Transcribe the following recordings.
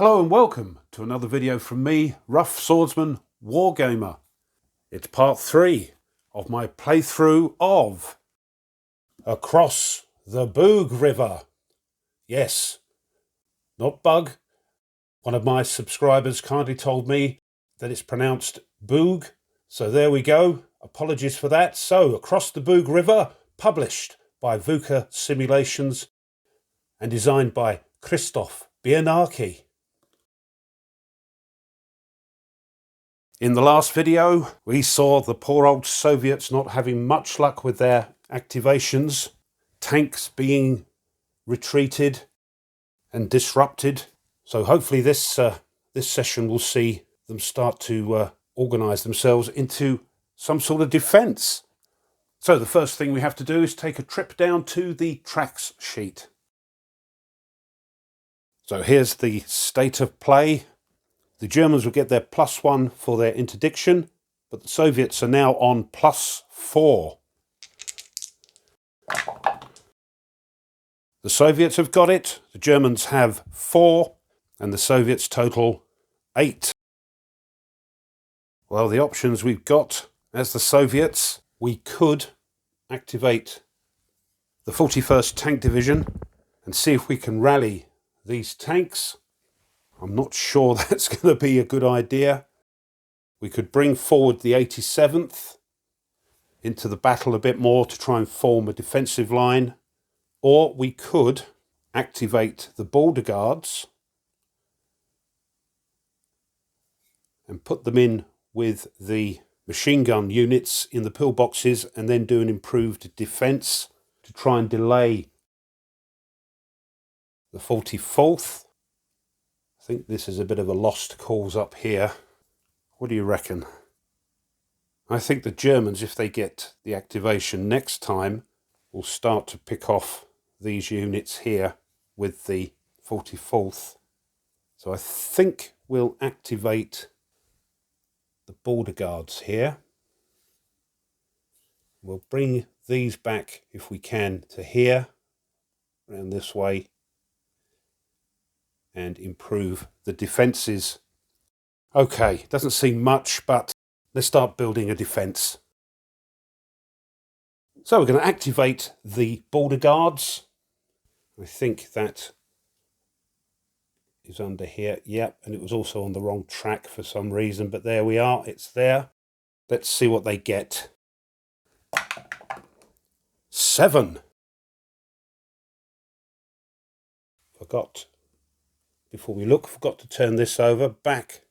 Hello and welcome to another video from me, Rough Swordsman Wargamer. It's part 3 of my playthrough of Across the Boog River. Yes, not Bug. One of my subscribers kindly told me that it's pronounced Boog, so there we go. Apologies for that. So, Across the Boog River, published by Vuca Simulations and designed by Biernacki. In the last video, we saw the poor old Soviets not having much luck with their activations, tanks being retreated and disrupted. So hopefully this session will see them start to organise themselves into some sort of defence. So the first thing we have to do is take a trip down to the tracks sheet. So here's the state of play. The Germans will get their +1 for their interdiction, but the Soviets are now on +4. The Soviets have got it, the Germans have 4, and the Soviets total 8. Well, the options we've got as the Soviets, we could activate the 41st Tank Division and see if we can rally these tanks. I'm not sure that's going to be a good idea. We could bring forward the 87th into the battle a bit more to try and form a defensive line. Or we could activate the border guards and put them in with the machine gun units in the pillboxes and then do an improved defence to try and delay the 44th. I think this is a bit of a lost cause up here. What do you reckon? I think the Germans, if they get the activation next time, will start to pick off these units here with the 44th. So I think we'll activate the border guards here. We'll bring these back, if we can, to here, around this way, and improve the defences. Okay, doesn't seem much, but let's start building a defence. So we're going to activate the border guards. I think that is under here. Yep, and it was also on the wrong track for some reason, but there we are, it's there. Let's see what they get. 7. Before we look, forgot to turn this over. Back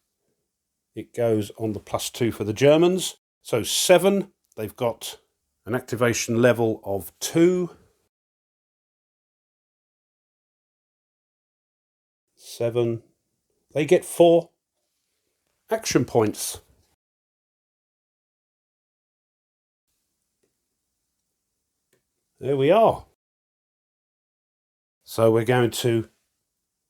it goes on the +2 for the Germans. So 7, they've got an activation level of 2. 7, they get 4 action points. There we are. So we're going to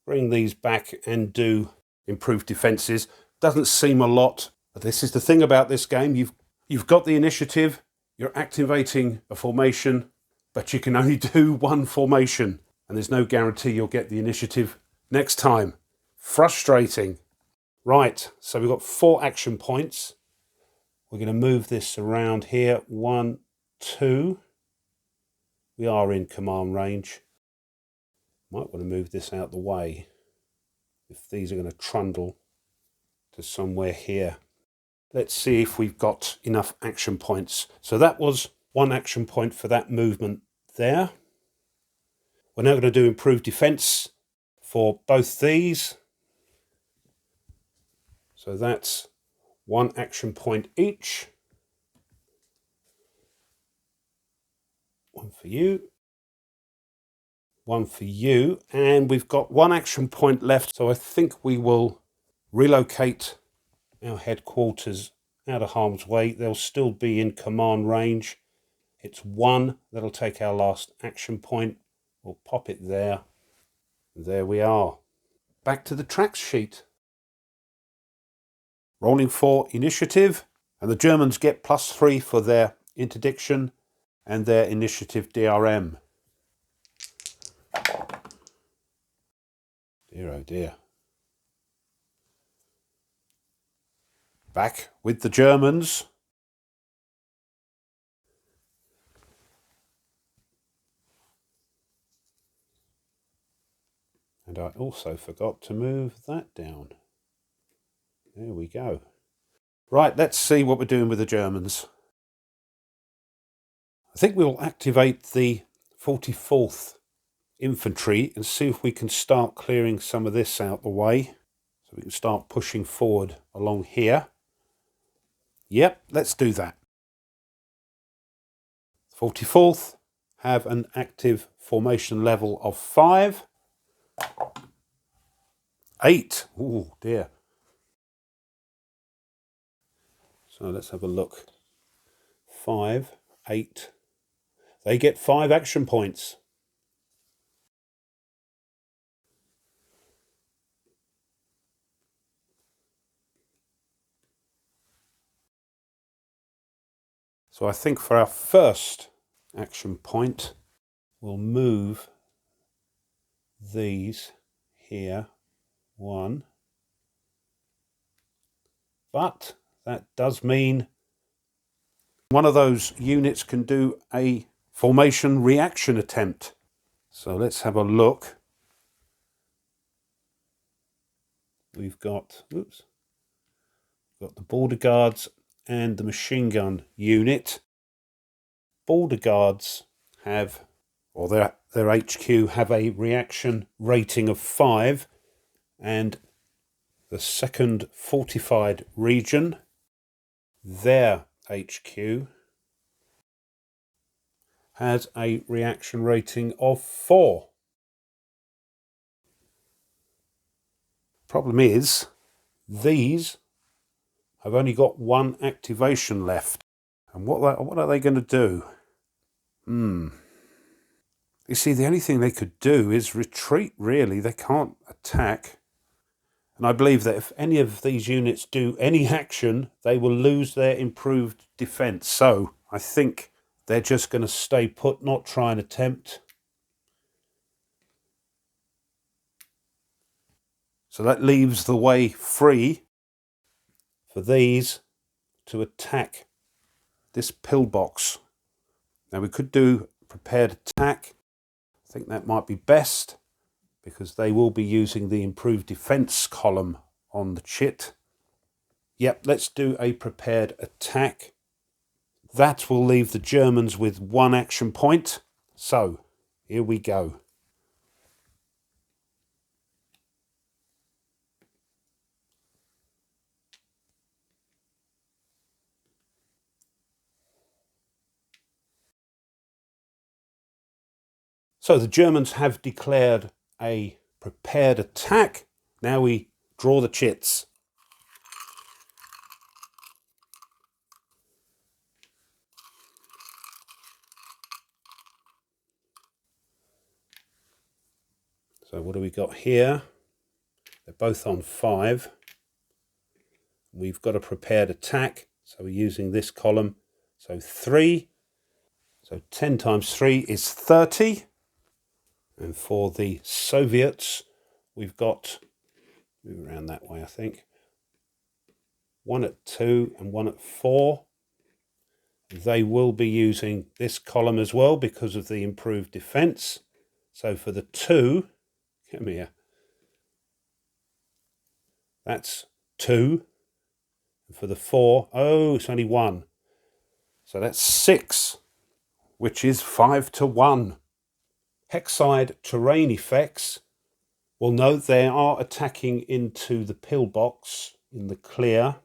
bring these back and do improved defences. Doesn't seem a lot, but this is the thing about this game. You've got the initiative, you're activating a formation, but you can only do one formation, and there's no guarantee you'll get the initiative next time. Frustrating. Right, so we've got 4 action points. We're going to move this around here. 1, 2. We are in command range. Might want to move this out the way if these are going to trundle to somewhere here. Let's see if we've got enough action points. So that was 1 action point for that movement there. We're now going to do improved defence for both these. So that's 1 action point each. 1 for you. 1 for you, and we've got 1 action point left, so I think we will relocate our headquarters out of harm's way. They'll still be in command range. It's 1 that'll take our last action point. We'll pop it there. There we are. Back to the tracks sheet. Rolling for initiative, and the Germans get +3 for their interdiction and their initiative DRM. Dear oh dear. Back with the Germans. And I also forgot to move that down. There we go. Right, let's see what we're doing with the Germans. I think we'll activate the 44th Infantry and see if we can start clearing some of this out the way. So we can start pushing forward along here. Yep, let's do that. 44th have an active formation level of 5. 8. Oh dear. So let's have a look. 5, 8. They get 5 action points. So I think for our first action point, we'll move these here. 1. But that does mean one of those units can do a formation reaction attempt. So let's have a look. We've got, got the border guards and the machine gun unit. Border guards have, or their HQ have a reaction rating of 5, and the 2nd Fortified Region, their HQ has a reaction rating of 4. Problem is, these have only got 1 activation left. And what are they going to do? You see, the only thing they could do is retreat, really. They can't attack. And I believe that if any of these units do any action, they will lose their improved defence. So I think they're just going to stay put, not try and attempt. So that leaves the way free for these to attack this pillbox. Now we could do prepared attack. I think that might be best because they will be using the improved defence column on the chit. Yep, let's do a prepared attack. That will leave the Germans with 1 action point. So, here we go. So the Germans have declared a prepared attack. Now we draw the chits. So what do we got here? They're both on 5. We've got a prepared attack, so we're using this column. So 3. So 10 times 3 is 30. And for the Soviets, we've got, move around that way I think, 1 at 2 and 1 at 4. They will be using this column as well because of the improved defence. So for the 2, come here, that's 2. And for the 4, oh, it's only 1. So that's 6, which is 5 to 1. Hexide terrain effects. Well, note they are attacking into the pillbox in the clear,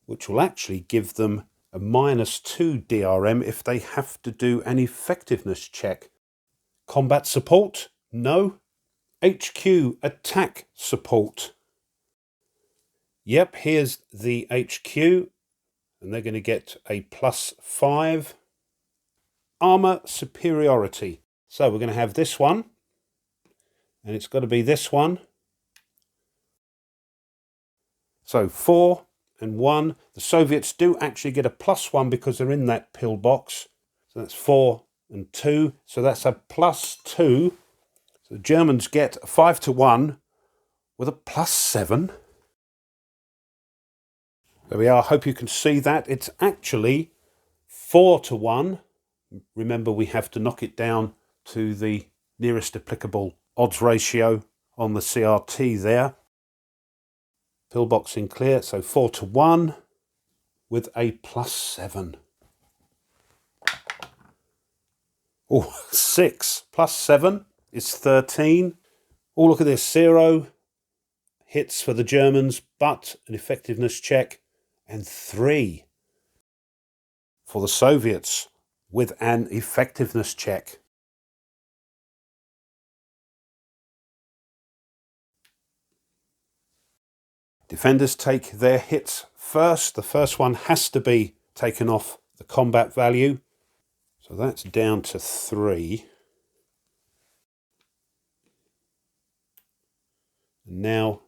which will actually give them a -2 DRM if they have to do an effectiveness check. Combat support? No. HQ attack support. Yep, here's the HQ, and they're going to get a +5. Armour superiority. So we're going to have this one, and it's got to be this one. So 4 and 1. The Soviets do actually get a +1 because they're in that pillbox. So that's 4 and 2. So that's a +2. So the Germans get a 5 to 1 with a +7. There we are. I hope you can see that. It's actually 4-1. Remember, we have to knock it down to the nearest applicable odds ratio on the CRT there. Pillbox in clear, so 4-1 with a +7. Oh, 6 +7 is 13. Oh, look at this. 0 hits for the Germans, but an effectiveness check, and 3 for the Soviets with an effectiveness check. Defenders take their hits first. The first one has to be taken off the combat value. So that's down to 3. And now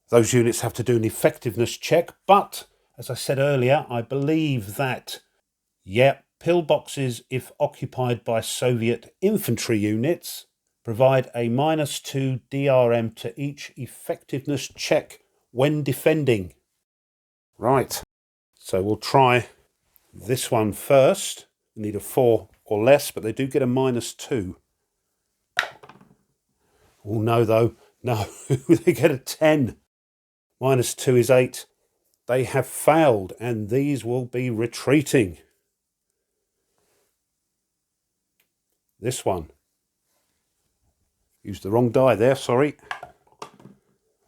those units have to do an effectiveness check. But, as I said earlier, I believe that, pillboxes, if occupied by Soviet infantry units, provide a -2 DRM to each effectiveness check when defending. Right, so we'll try this one first. We need a 4 or less, but they do get a -2. Oh no, though. No, they get a 10. -2 is 8. They have failed, and these will be retreating. This one. Used the wrong die there, sorry.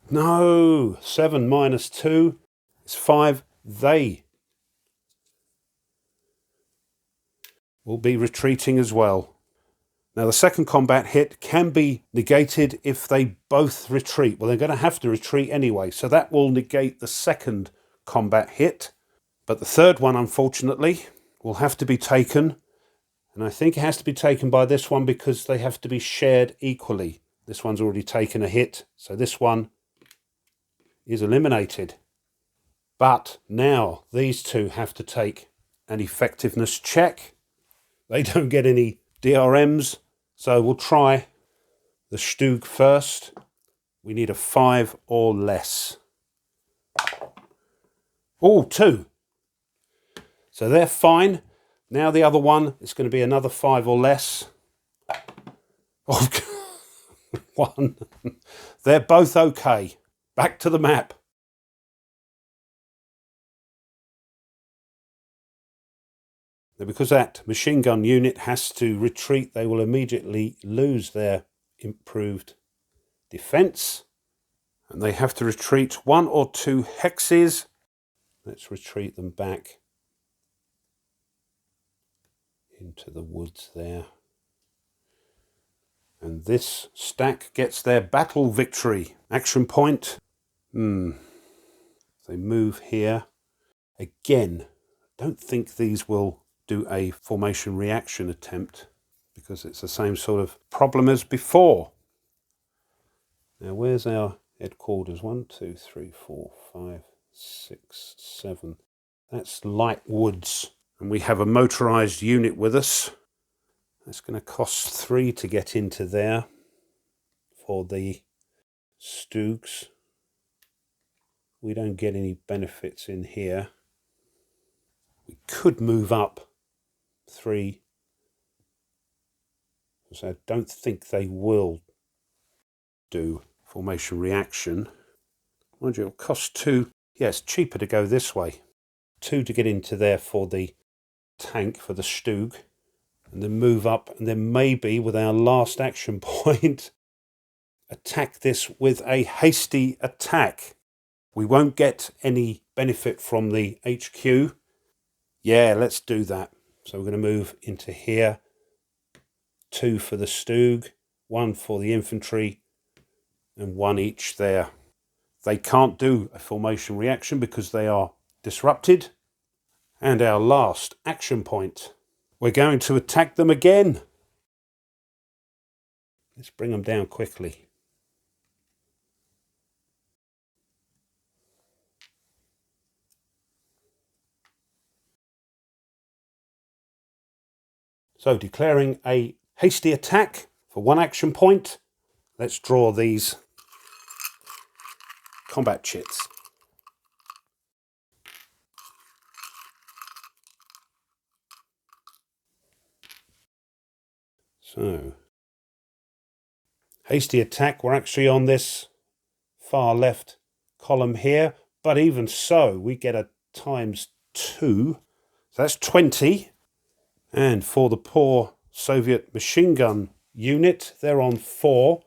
No, 7 -2 is 5. They will be retreating as well. Now, the second combat hit can be negated if they both retreat. Well, they're going to have to retreat anyway, so that will negate the second combat hit. But the third one, unfortunately, will have to be taken. And I think it has to be taken by this one because they have to be shared equally. This one's already taken a hit, so this one is eliminated. But now these two have to take an effectiveness check. They don't get any DRMs, so we'll try the Stug first. We need a 5 or less. Oh, 2. So they're fine. Now the other one is going to be another 5 or less. Oh, 1. They're both okay. Back to the map. Now, because that machine gun unit has to retreat, they will immediately lose their improved defense. And they have to retreat 1 or 2 hexes. Let's retreat them back into the woods there. And this stack gets their battle victory. Action point. They move here. Again, I don't think these will do a formation reaction attempt because it's the same sort of problem as before. Now, where's our headquarters? 1, 2, 3, 4, 5, 6, 7. That's light woods. And we have a motorised unit with us. That's going to cost 3 to get into there for the Stugs. We don't get any benefits in here. We could move up 3. So I don't think they will do formation reaction. Mind you, it'll cost 2. Yeah, it's cheaper to go this way. 2 to get into there for the tank, for the Stug. And then move up, and then maybe with our last action point, attack this with a hasty attack. We won't get any benefit from the HQ. Yeah, let's do that. So we're going to move into here. 2 for the Stug, 1 for the infantry, and 1 each there. They can't do a formation reaction because they are disrupted. And our last action point. We're going to attack them again. Let's bring them down quickly. So declaring a hasty attack for 1 action point. Let's draw these combat chits. So, hasty attack, we're actually on this far left column here, but even so, we get a ×2, so that's 20. And for the poor Soviet machine gun unit, they're on 4.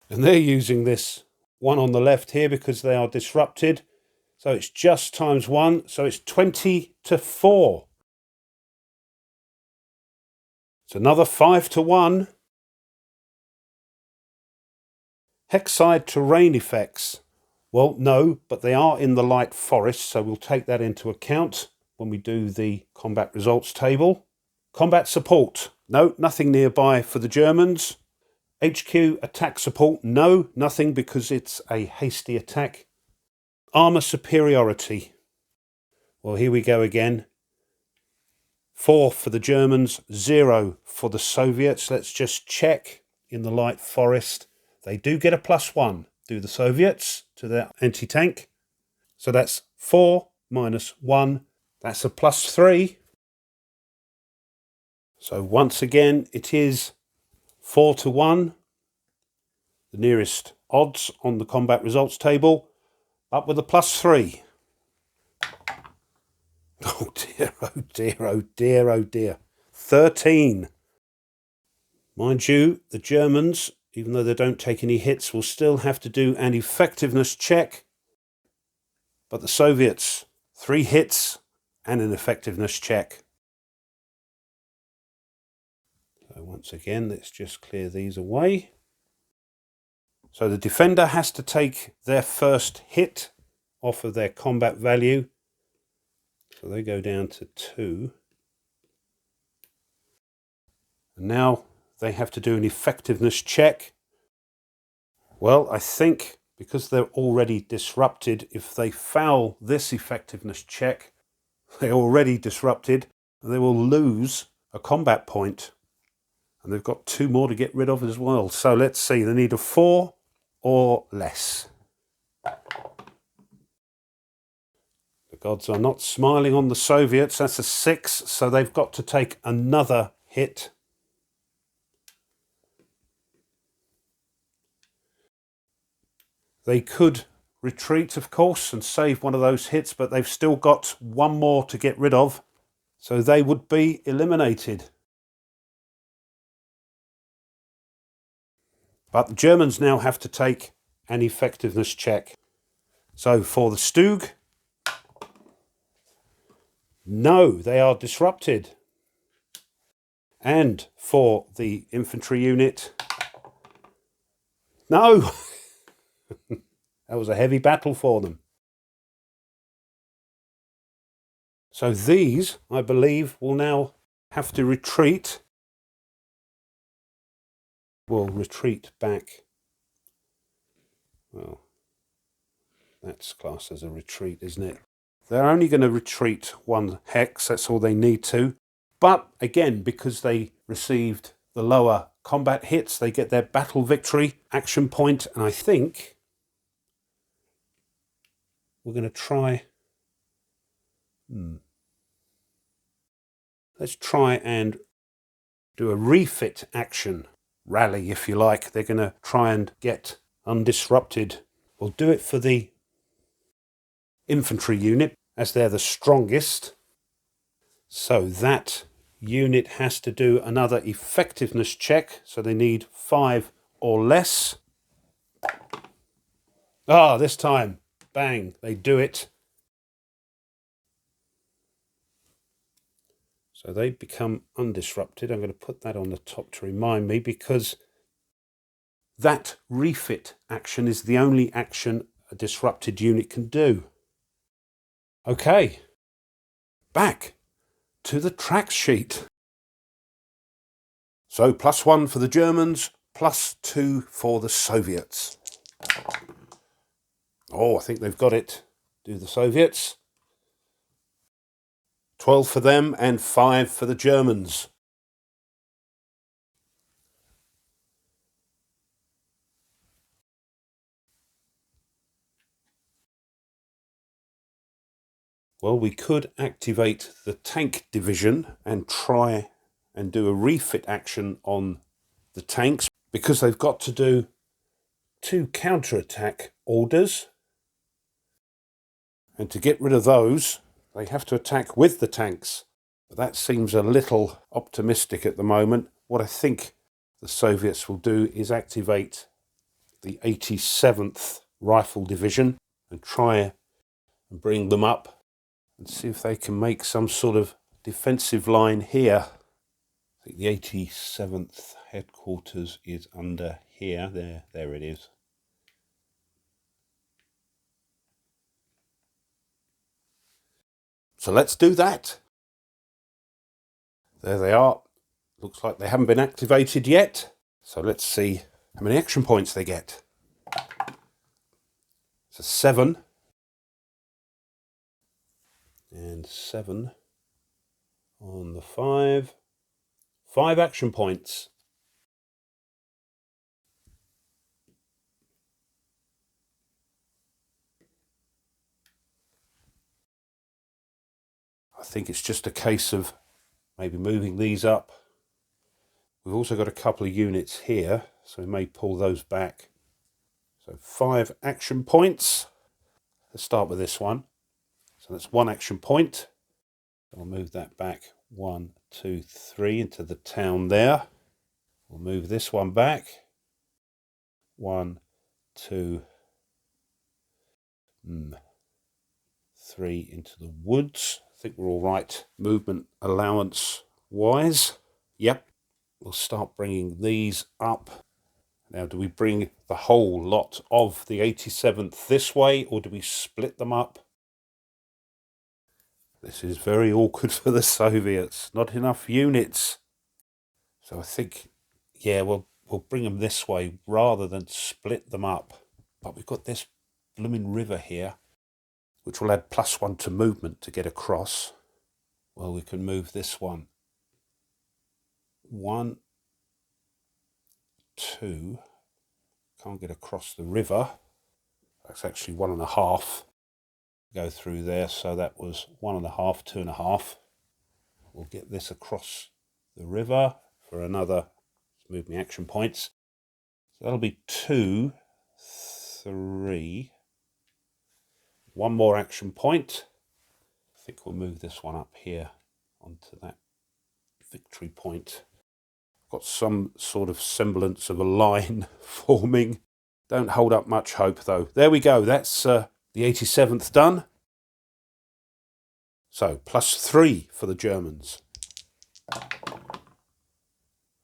And they're using this one on the left here because they are disrupted. So it's just ×1, so it's 20-4. It's another 5-1. Hexside terrain effects. Well, no, but they are in the light forest, so we'll take that into account when we do the combat results table. Combat support. No, nothing nearby for the Germans. HQ attack support. No, nothing because it's a hasty attack. Armour superiority. Well, here we go again. 4 for the Germans, 0 for the Soviets. Let's just check in the light forest. They do get a +1, do the Soviets, to their anti-tank. So that's 4 minus 1. That's a +3. So once again, it is 4-1. The nearest odds on the combat results table, up with a +3. Oh dear, oh dear, oh dear, oh dear. 13. Mind you, the Germans, even though they don't take any hits, will still have to do an effectiveness check. But the Soviets, 3 hits and an effectiveness check. So once again, let's just clear these away. So the defender has to take their first hit off of their combat value. So they go down to 2. And now they have to do an effectiveness check. Well, I think because they're already disrupted, if they foul this effectiveness check, they're already disrupted, and they will lose a combat point. And they've got 2 more to get rid of as well. So let's see, they need a 4 or less. The gods are not smiling on the Soviets. That's a 6, so they've got to take another hit. They could retreat, of course, and save one of those hits, but they've still got 1 more to get rid of, so they would be eliminated. But the Germans now have to take an effectiveness check. So for the Stug, no, they are disrupted. And for the infantry unit, no, that was a heavy battle for them. So these, I believe, will now have to retreat. Will retreat back. Well, that's classed as a retreat, isn't it? They're only going to retreat 1 hex, that's all they need to. But again, because they received the lower combat hits, they get their battle victory action point. And I think we're going to try... Let's try and do a refit action. Rally, if you like. They're going to try and get undisrupted. We'll do it for the infantry unit, as they're the strongest. So that unit has to do another effectiveness check. So they need 5 or less. Ah, this time, bang, they do it. So they become undisrupted. I'm going to put that on the top to remind me, because that refit action is the only action a disrupted unit can do. Okay, back to the track sheet. So +1 for the Germans, +2 for the Soviets. Oh, I think they've got it. Do the Soviets. 12 for them and 5 for the Germans. Well, we could activate the tank division and try and do a refit action on the tanks, because they've got to do 2 counterattack orders. And to get rid of those, they have to attack with the tanks. But that seems a little optimistic at the moment. What I think the Soviets will do is activate the 87th Rifle Division and try and bring them up and see if they can make some sort of defensive line here. I think the 87th headquarters is under here. There it is. So let's do that. There they are. Looks like they haven't been activated yet. So let's see how many action points they get. It's a 7. And 7 on the 5. 5 action points. I think it's just a case of maybe moving these up. We've also got a couple of units here, so we may pull those back. So 5 action points. Let's start with this one. So that's 1 action point. I'll move that back 1, 2, 3 into the town there. We'll move this one back. 1, 2, 3 into the woods. I think we're all right movement allowance wise. Yep. We'll start bringing these up. Now, do we bring the whole lot of the 87th this way, or do we split them up? This is very awkward for the Soviets. Not enough units. So I think, yeah, we'll bring them this way rather than split them up. But we've got this blooming river here, which will add +1 to movement to get across. Well, we can move this one. 1, 2. Can't get across the river. That's actually 1.5. Go through there, so that was 1.5, 2.5. We'll get this across the river for another. Let's move my action points. So that'll be 2, 3. 1 more action point. I think we'll move this one up here onto that victory point. Got some sort of semblance of a line forming. Don't hold up much hope though. There we go. That's the 87th done. So +3 for the Germans.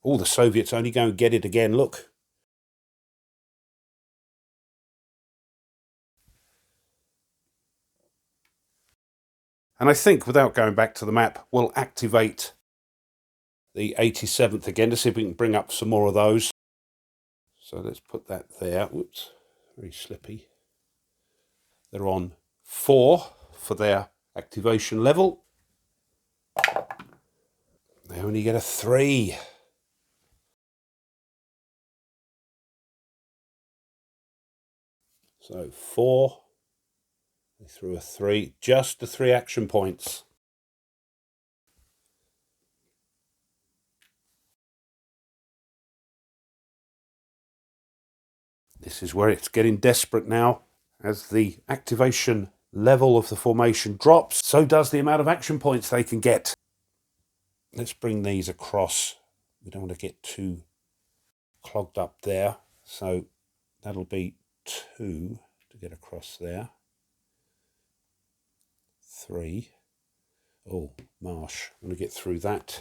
Oh, the Soviets only go and get it again. Look. And I think, without going back to the map, we'll activate the 87th again to see if we can bring up some more of those. So let's put that there. Whoops, very slippy. They're on 4 for their activation level. They only get a 3. So 4. They threw a 3. Just the 3 action points. This is where it's getting desperate now. As the activation level of the formation drops, so does the amount of action points they can get. Let's bring these across. We don't want to get too clogged up there. So that'll be 2 to get across there. 3. Oh, marsh. I'm going to get through that.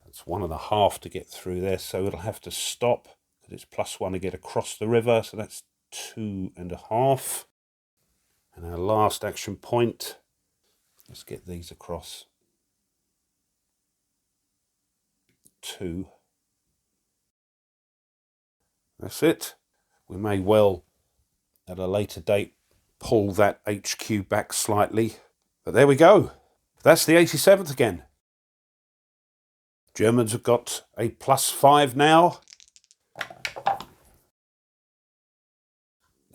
That's 1.5 to get through there. So it'll have to stop. It's +1 to get across the river, so that's 2.5. And our last action point, let's get these across. 2. That's it. We may well, at a later date, pull that HQ back slightly. But there we go. That's the 87th again. Germans have got a +5 now.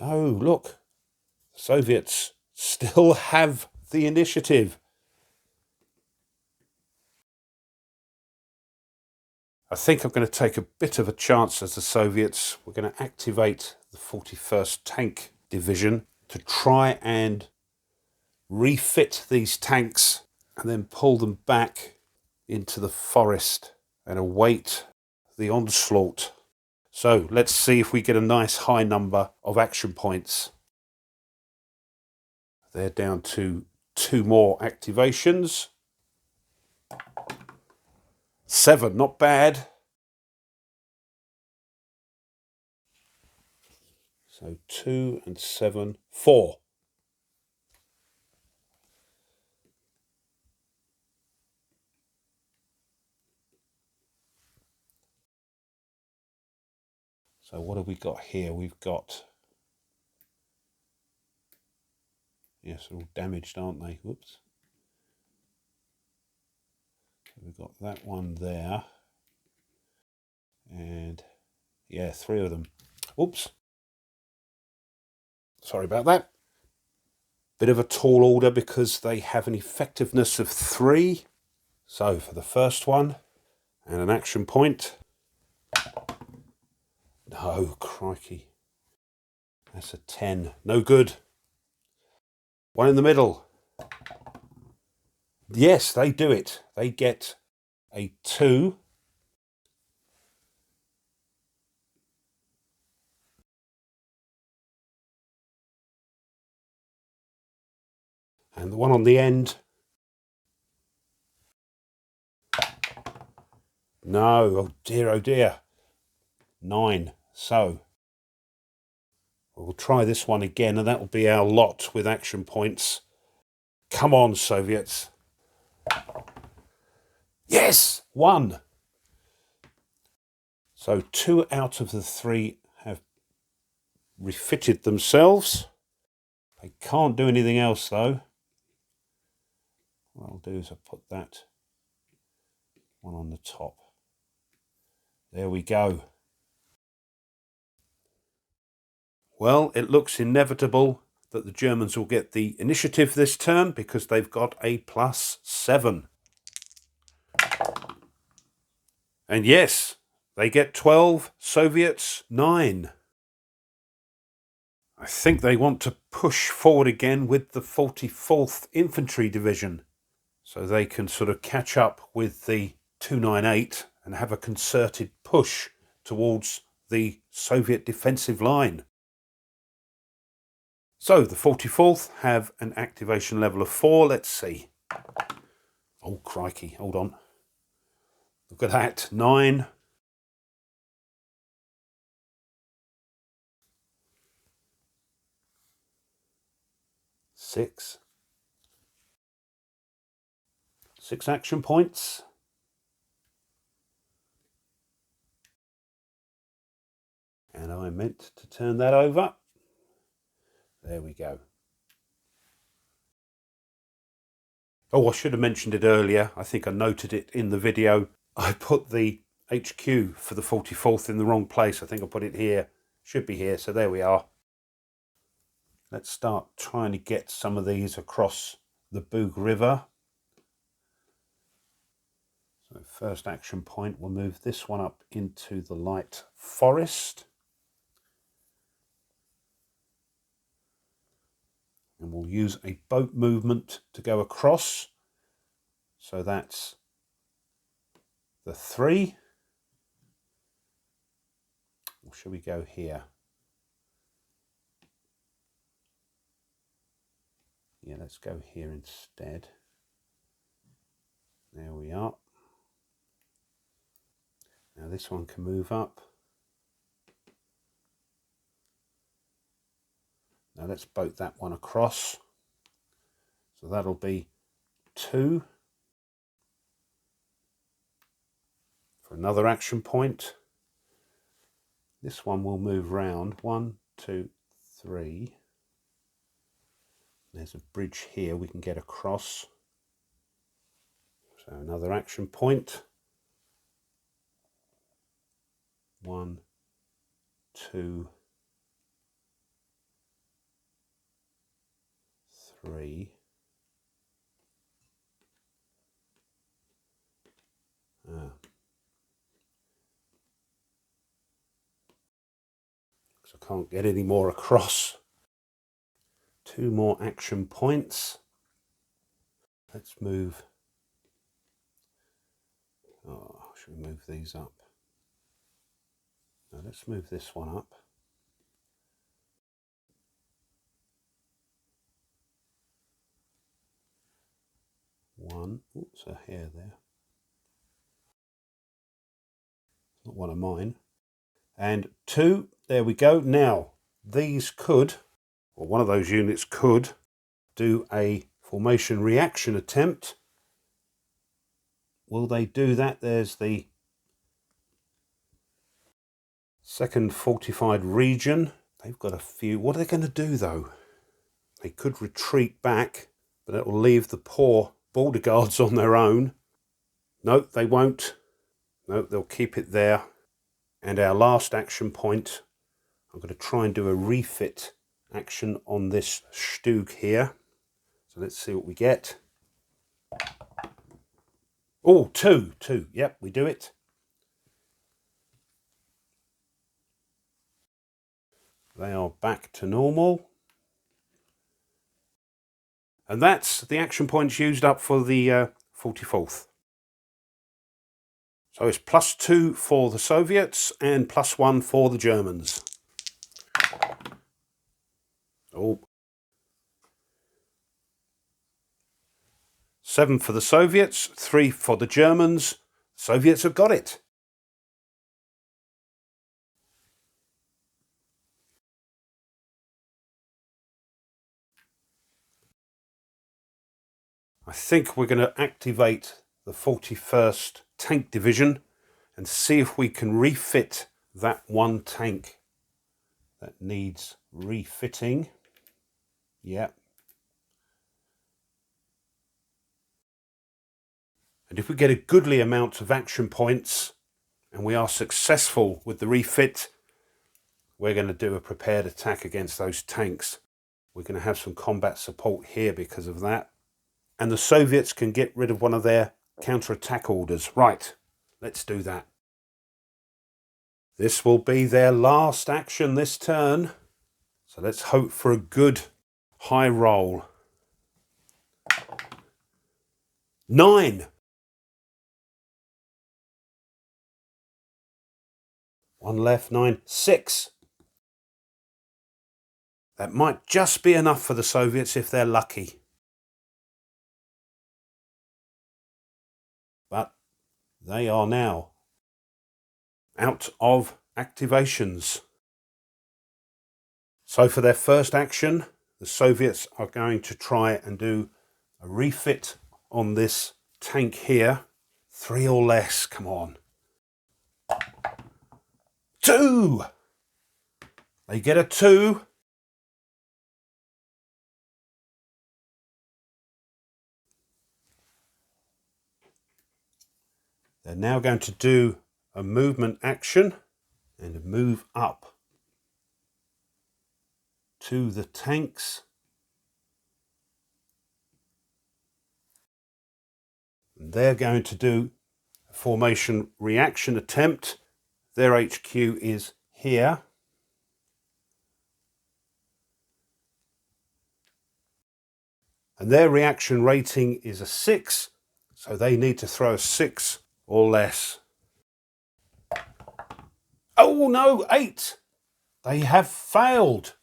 Oh, look, Soviets still have the initiative. I think I'm going to take a bit of a chance as the Soviets. We're going to activate the 41st Tank Division to try and refit these tanks and then pull them back into the forest and await the onslaught. So let's see if we get a nice high number of action points. They're down to 2 more activations. 7, not bad. So 2 and 7, 4. So what have we got here? We've got, yes, they're all damaged, aren't they? Whoops. So we've got that one there. And yeah, 3 of them. Oops. Sorry about that. Bit of a tall order because they have an effectiveness of 3. So for the first one, and an action point. No, crikey. That's a 10. No good. One in the middle. Yes, they do it. They get a 2. And the one on the end. No, oh dear, oh dear. 9. So we'll try this one again, and that will be our lot with action points. Come on, Soviets. Yes, 1. So 2 out of the 3 have refitted themselves. They can't do anything else though. What I'll do is I'll put that one on the top. There we go. Well, it looks inevitable that the Germans will get the initiative this turn because they've got a +7. And yes, they get 12, Soviets 9. I think they want to push forward again with the 44th Infantry Division so they can sort of catch up with the 298 and have a concerted push towards the Soviet defensive line. So the 44th have an activation level of 4. Let's see. Oh, crikey. Hold on. Look at that. 9. 6. 6 action points. And I meant to turn that over. There we go. Oh, I should have mentioned it earlier. I think I noted it in the video. I put the HQ for the 44th in the wrong place. I think I put it here. Should be here. So there we are. Let's start trying to get some of these across the Bug River. So first action point, we'll move this one up into the light forest. And we'll use a boat movement to go across. So that's the 3. Or should we go here? Yeah, let's go here instead. There we are. Now this one can move up. Now let's boat that one across. So that'll be 2. For another action point. This one will move round. 1, 2, 3. There's a bridge here we can get across. So another action point. 1, 2, 3. because I can't get any more across. 2 more action points. Let's move. Oh, should we move these up? No, let's move this one up. One. Oops, a hair there. Not one of mine. And 2. There we go. Now, these could, or one of those units could, do a formation reaction attempt. Will they do that? There's the 2nd Fortified Region. They've got a few. What are they going to do, though? They could retreat back, but it will leave the poor border guards on their own. No, they won't. No, they'll keep it there. And our last action point, I'm going to try and do a refit action on this Stug here. So let's see what we get. Oh, 2. Yep, we do it. They are back to normal. And that's the action points used up for the 44th. So it's +2 for the Soviets and +1 for the Germans. Oh. 7 for the Soviets, 3 for the Germans. Soviets have got it. I think we're going to activate the 41st Tank Division and see if we can refit that one tank that needs refitting. Yeah. And if we get a goodly amount of action points and we are successful with the refit, we're going to do a prepared attack against those tanks. We're going to have some combat support here because of that. And the Soviets can get rid of one of their counter-attack orders. Right, let's do that. This will be their last action this turn. So let's hope for a good high roll. 9. 1 left, 9, 6. That might just be enough for the Soviets if they're lucky. But they are now out of activations. So for their first action, the Soviets are going to try and do a refit on this tank here. 3 or less, come on. 2! They get a 2. They're now going to do a movement action and move up to the tanks. And they're going to do a formation reaction attempt. Their HQ is here. And their reaction rating is a 6, so they need to throw a 6 or less. Oh no, 8! They have failed.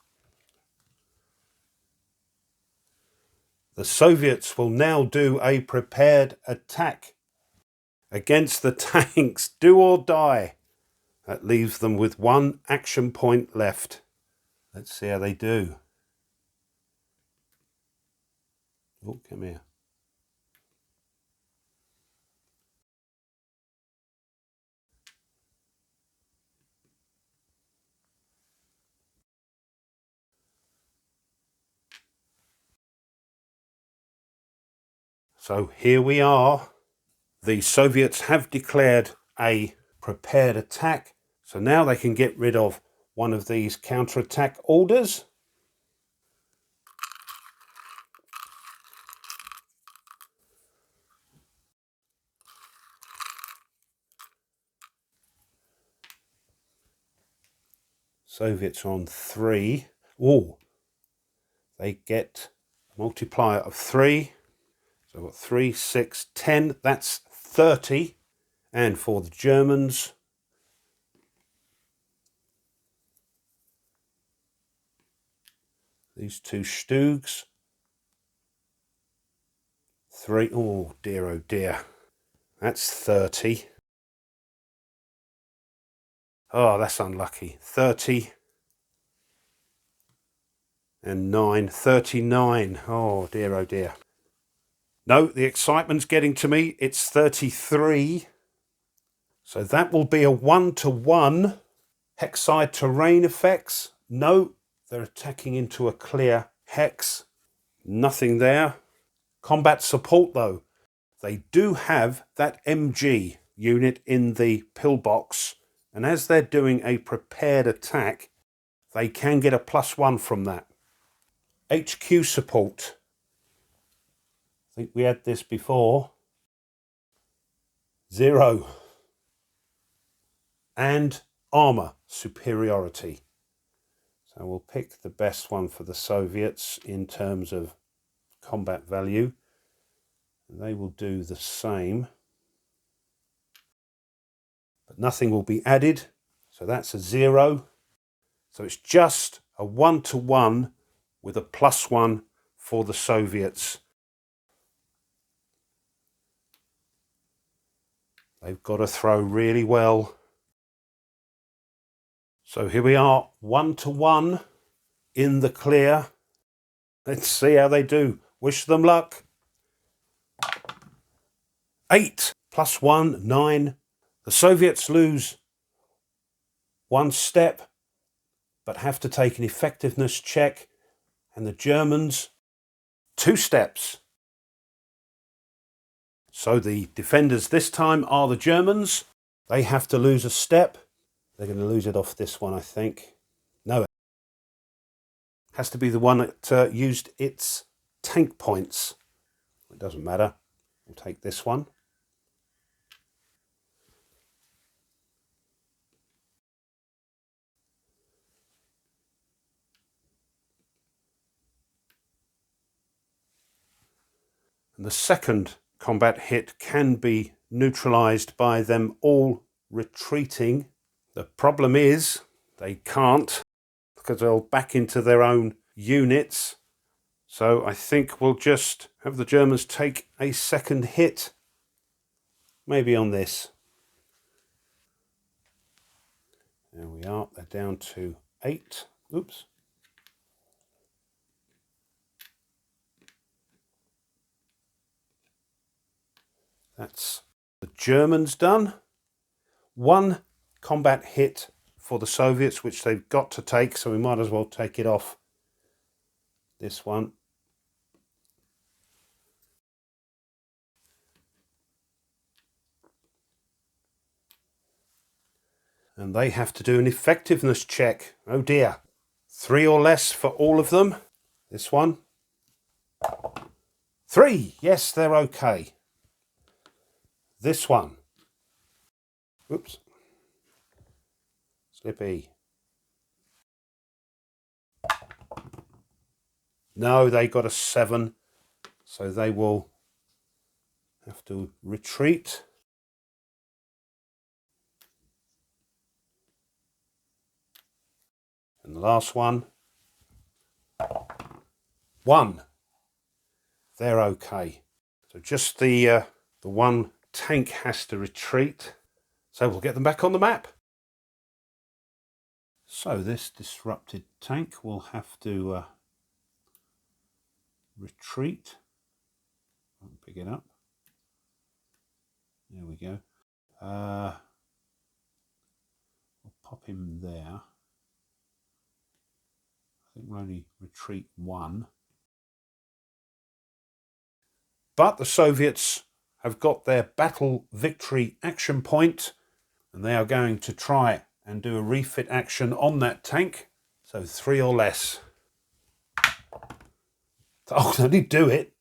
The Soviets will now do a prepared attack against the tanks. Do or die. That leaves them with 1 action point left. Let's see how they do. Oh, come here. So here we are. The Soviets have declared a prepared attack. So now they can get rid of one of these counterattack orders. Soviets are on 3. Oh, they get a multiplier of 3. So I've got 3, 6, 10. That's 30. And for the Germans, these two Stugs, 3. Oh dear. That's 30. Oh, that's unlucky. 30 and 9. 39. Oh dear. No, the excitement's getting to me. It's 33. So that will be a 1-to-1. Hexside terrain effects. No, they're attacking into a clear hex. Nothing there. Combat support though. They do have that MG unit in the pillbox. And as they're doing a prepared attack, they can get a +1 from that. HQ support. I think we had this before. 0. And armor superiority. So we'll pick the best one for the Soviets in terms of combat value. They will do the same. But nothing will be added. So that's a 0. So it's just a 1-to-1 with a +1 for the Soviets. They've got to throw really well. So here we are, 1-to-1 in the clear. Let's see how they do. Wish them luck. 8 +1, 9. The Soviets lose 1 step, but have to take an effectiveness check. And the Germans, 2 steps. So the defenders this time are the Germans. They have to lose a step. They're going to lose it off this one, I think. No, it has to be the one that used its tank points. It doesn't matter. We'll take this one. And the second combat hit can be neutralized by them all retreating. The problem is they can't, because they'll back into their own units. So I think we'll just have the Germans take a second hit. Maybe on this. There we are. They're down to 8. Oops. That's the Germans done. 1 combat hit for the Soviets, which they've got to take, so we might as well take it off this one. And they have to do an effectiveness check. Oh dear. 3 or less for all of them. This one. 3. Yes, they're okay. This one. Oops. Slippy. No, they got a 7. So they will have to retreat. And the last one. 1. They're okay. So just the one tank has to retreat. So we'll get them back on the map. So this disrupted tank will have to retreat. I'll pick it up. There we go. We'll pop him there. I think we'll only retreat 1. But the Soviets have got their battle victory action point, and they are going to try and do a refit action on that tank. So 3 or less. Oh, did he do it?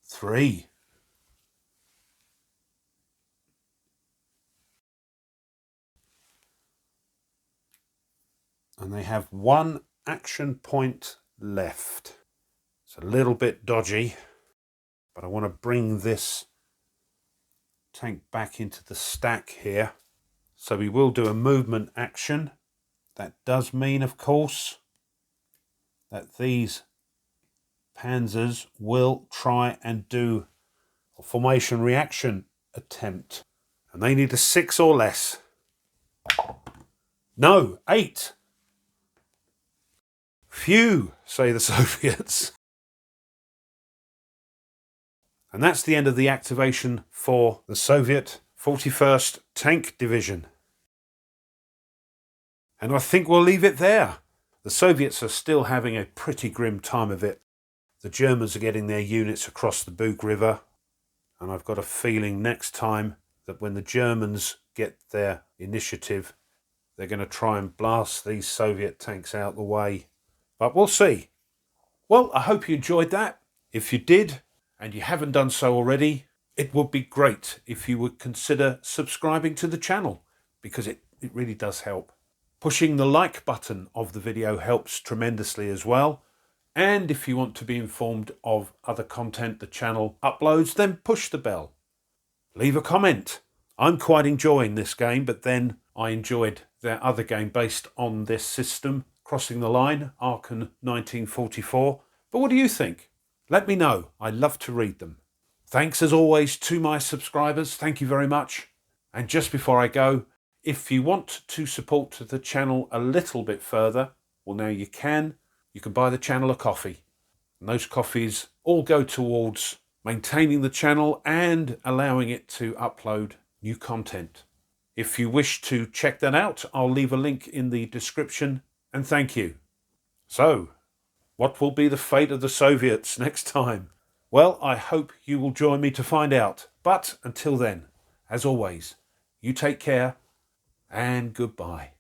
3. And they have one action point left. It's a little bit dodgy, but I want to bring this tank back into the stack here. So we will do a movement action. That does mean, of course, that these panzers will try and do a formation reaction attempt. And they need a 6 or less. No, 8. Phew, say the Soviets. And that's the end of the activation for the Soviet 41st Tank Division. And I think we'll leave it there. The Soviets are still having a pretty grim time of it. The Germans are getting their units across the Bug River. And I've got a feeling next time that when the Germans get their initiative, they're going to try and blast these Soviet tanks out the way. But we'll see. Well, I hope you enjoyed that. If you did, and you haven't done so already, it would be great if you would consider subscribing to the channel, because it really does help. Pushing the like button of the video helps tremendously as well. And if you want to be informed of other content the channel uploads, then push the bell. Leave a comment. I'm quite enjoying this game, but then I enjoyed their other game based on this system, Crossing the Line, Aachen 1944. But what do you think? Let me know. I love to read them. Thanks as always to my subscribers. Thank you very much. And just before I go, if you want to support the channel a little bit further, well, now you can. You can buy the channel a coffee. And those coffees all go towards maintaining the channel and allowing it to upload new content. If you wish to check that out, I'll leave a link in the description. And thank you. So, what will be the fate of the Soviets next time? Well, I hope you will join me to find out. But until then, as always, you take care and goodbye.